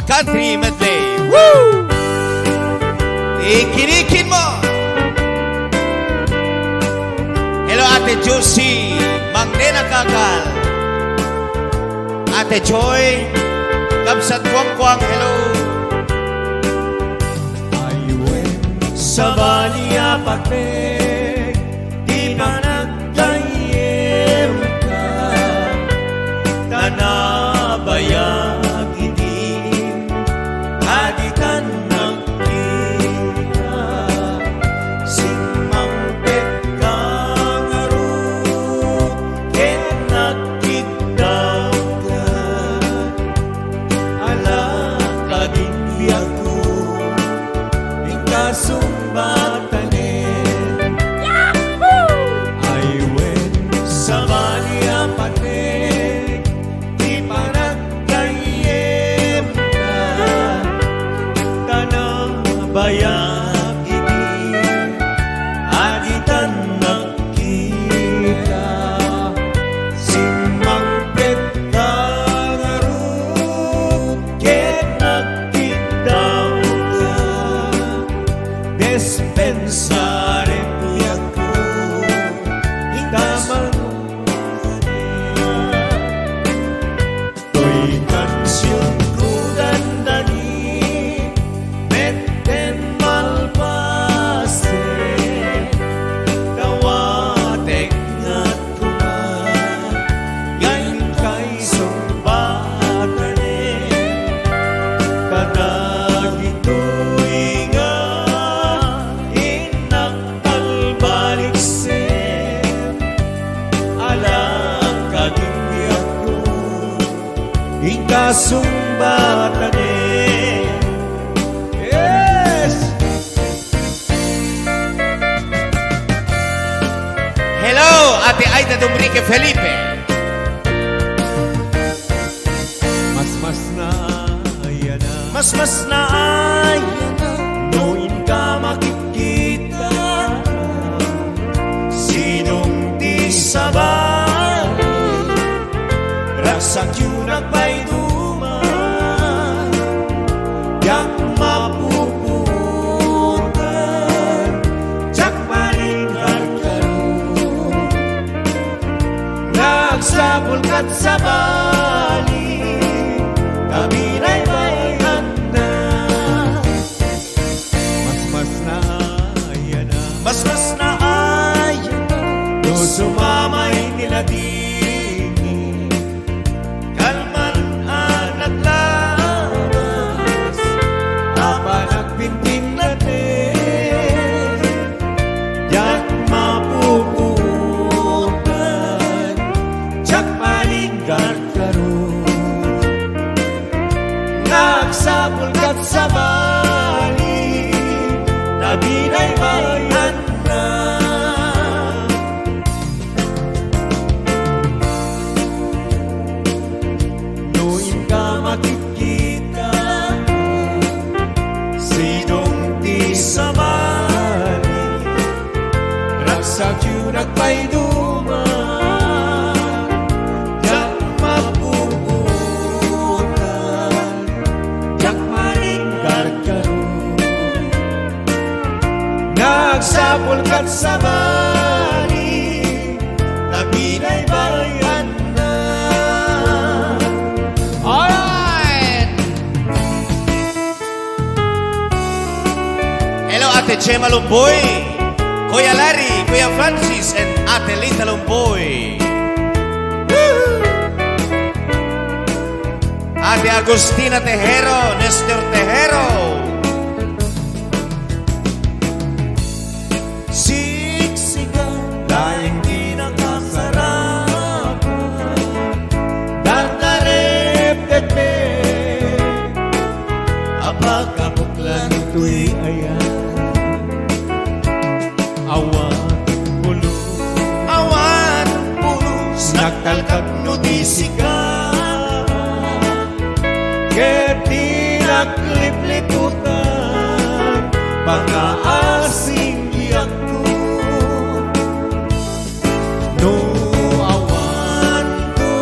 country medley. Woo! Ikinikin mo. Hello, Ate Josie, Mang Nena Kakal, Ate Joy, Kamsat Kwang-Kwang, hello. I went sa Valia Patek, di ba nagkayem ka, tanabayag idim, hadikan ng kita, simang petang arut, ket nakitaw ka, ala kadimbiyak ko, Sumbatanen. I went sa Valia Patek, di pa nagkayem ka, tanang bayag idim, aditan nakita, simang petang arut, ket nakitaw ka, dispensare ako, hitaman to'y kansyon ko dandani, metten malpase, kawatek at kuman, ngayon kay sumbatanin, kadag ito'y nga Sumbatanin. Yes! Hello, Ate Aida Domrique Felipe. Mas na ayan na, mas na ayan na, noon ka makikita, sinong di sabay, rasak yun ang paiduman, yak mapuputan, tsak maringal karoon, nagsabol ka't sa bali, kami na'y bayan na. Mas na ayan na, mas na ayan na, no sumamay nila dini, kalman anak labas, apa nagpintin natin, yak mapuputan, tsak maringgar karoon, nagsabol ka't sa bali, nabinay bayan na. Noon ka makikita, sinong di sa mali, raksak yun nagpaiduman, yak mapuputan, yak maringgar karoon, nagsapol ka't sa bali, nabinay bayan na. Alright! Hello, Ate Chema Lumboy, Kuya Larry, Kuya Francis, and Ate Lita Lumboy. Woo! Ate Agustina Tejero, Nestor Tejero. Siksikan, dahil di nakasarapan, dardarep-tepe, apagkabuklan ito'y ayan, awan pulos, nagtalkag no di sikat, ket di nagliplitutan, pang-aasing iyak ko, no awan ko,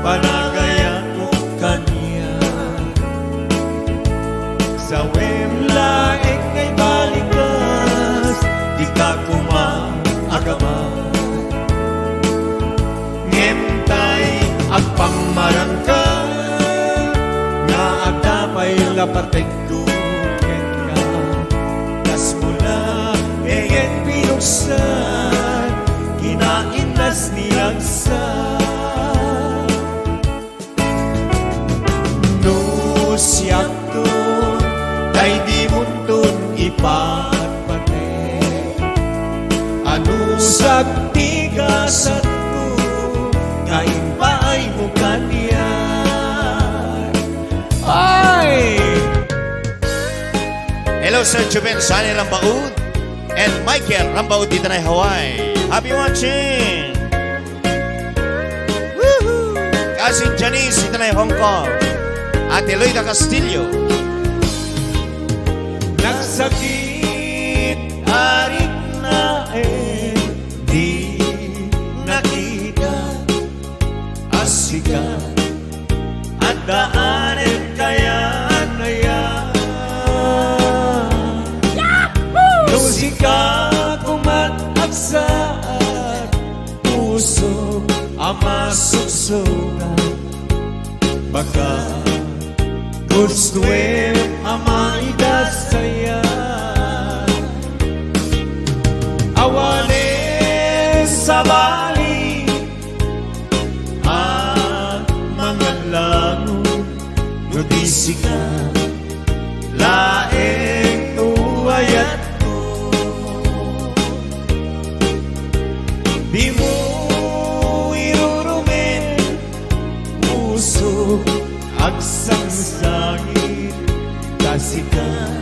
panagayan mo kanya, kapatid ko ka. Tas mula ngayon pinuksan, kinainas niyang sa. No siyak to, ay di muntun ipatpate. Ano sa tigasan ko, kain pa ay mukha niya. Ay! Hello, Sir Juben Sani Rambaud and Michael Rambaud dito na Hawaii. Happy watching! Woohoo! Cousin Janice dito na Hong Kong. Ate Loida Castillo. Nagsakit, arik na di nakita. Asika, at daanin kaya na yan. Musika kumatagsaat, puso ang masuksukan. Baka gustuin ang maidasaya. Awanin sa bali ang mga langon. Nudisika laeng uwayat ko. Di mo irurumin puso agsangsangit. Kasikan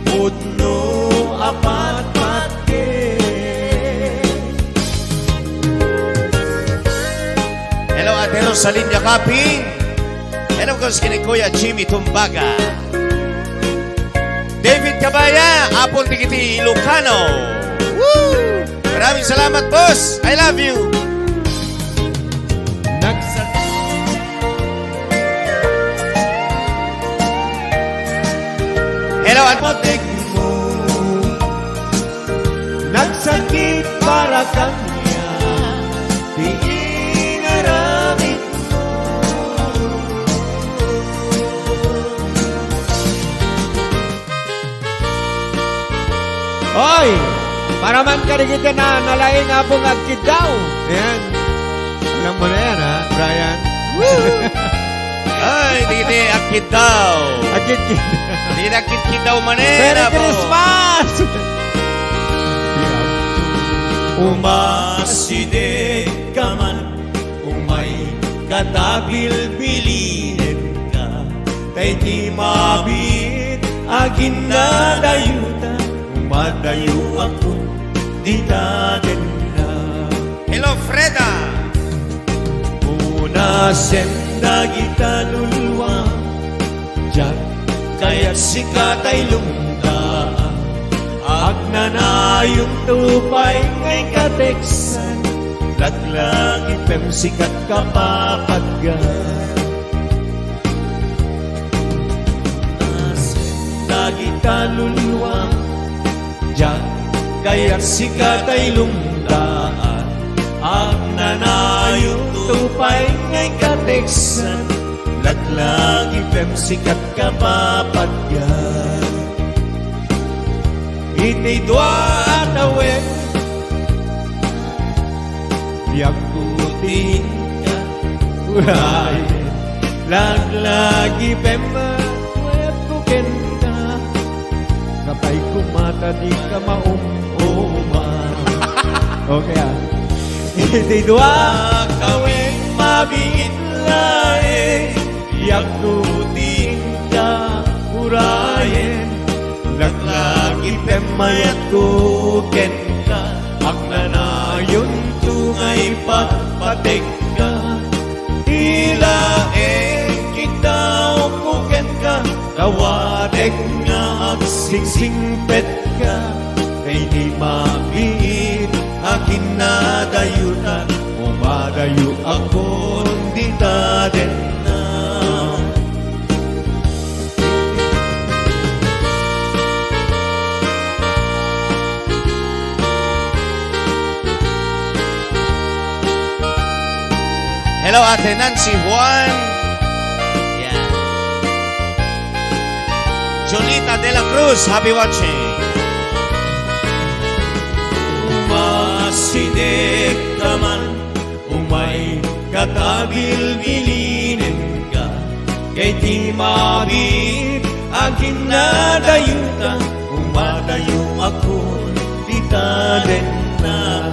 putno apat pati. Hello, Ate Rosalinda Kaping. Hello, kini Kuya Jimmy Tumbaga. David Cabaya, Apple Tikiti Ilocano. Woo! Maraming salamat, boss. I love you. Hello, at Patik mo, nagsakit para kanya, di inaramit mo. Oy, para man karigita na nalaing nga pong agkid daw. Ayan, alam mo na yan ha, Brian. ay, hindi akit daw. Agkid-kid. Hindi nakit daw Merry manera po. Christmas! Umaside ka man, umay katabil-bilinin ka, kay di mabit agin na dayuta, umadayo ako, di daden na. Hello, Freda. Una senda kita luluwa, Jack, kaya't sikat ay lumdaan. Agnanayong tupay ngay kateksan, laglagi pem sikat kapapaggan. Senda kita luluwa, Jack, kaya't sikat ay lumdaan. Agnanayong tupay ngay kateksan, laglagi pem sikat kapapagyan. Iti dua tawid, biyak tutin ka, urayin, laglagi pem web kuken ka, kapay kumata di ka mauman. Okay ah. Iti dua kawin mabigit lain, biyak tutin ka, urayin, laglagi pemayat kuken ka, agnanayon tungay patpatek ka. Ilaeng kita kuken ka, tawadek nga agsingsingpet ka, kay di mabit akin na dayutan, umadayo ako di taden na. Hello, Ate Nancy Juan. Yeah. Carla de la Cruz, happy watching. Masidik ka man, umay katabil-bilinin ka, kay di mabit aking nadayuta, umadayo ako, di taden na.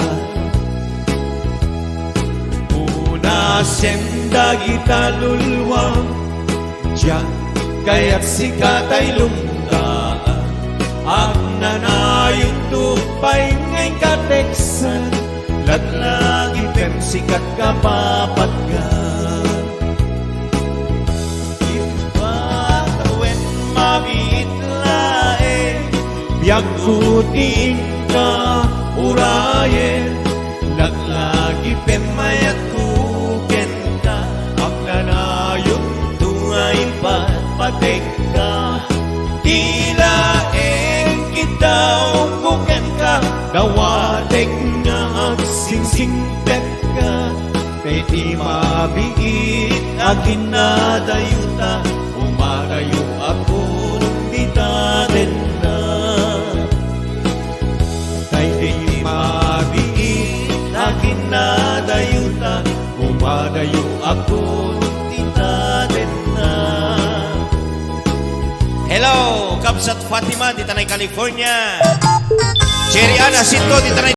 Una senda kita lulwang, diyan kaya't sikat ay lumdaan, at nanayong tupay ngay kateksan, latlagi pem sikat ka papatgan. Ipatawen mabit lae, biyag kutiin ka urayen, latlagi pem mayat kuken ka, ang nanayong tungay patpatek ka. Tila kita umukan ka, dawatek nga ang singsingpet ka, kay di mabiit akin na dayuta, umarayo ako nung di taden na. Kay di mabiit akin na dayuta, umarayo ako nung di taden na. Hello, Kabsat Fatima, di Tanay, California. Cherry Ana Sinto, di Tanay,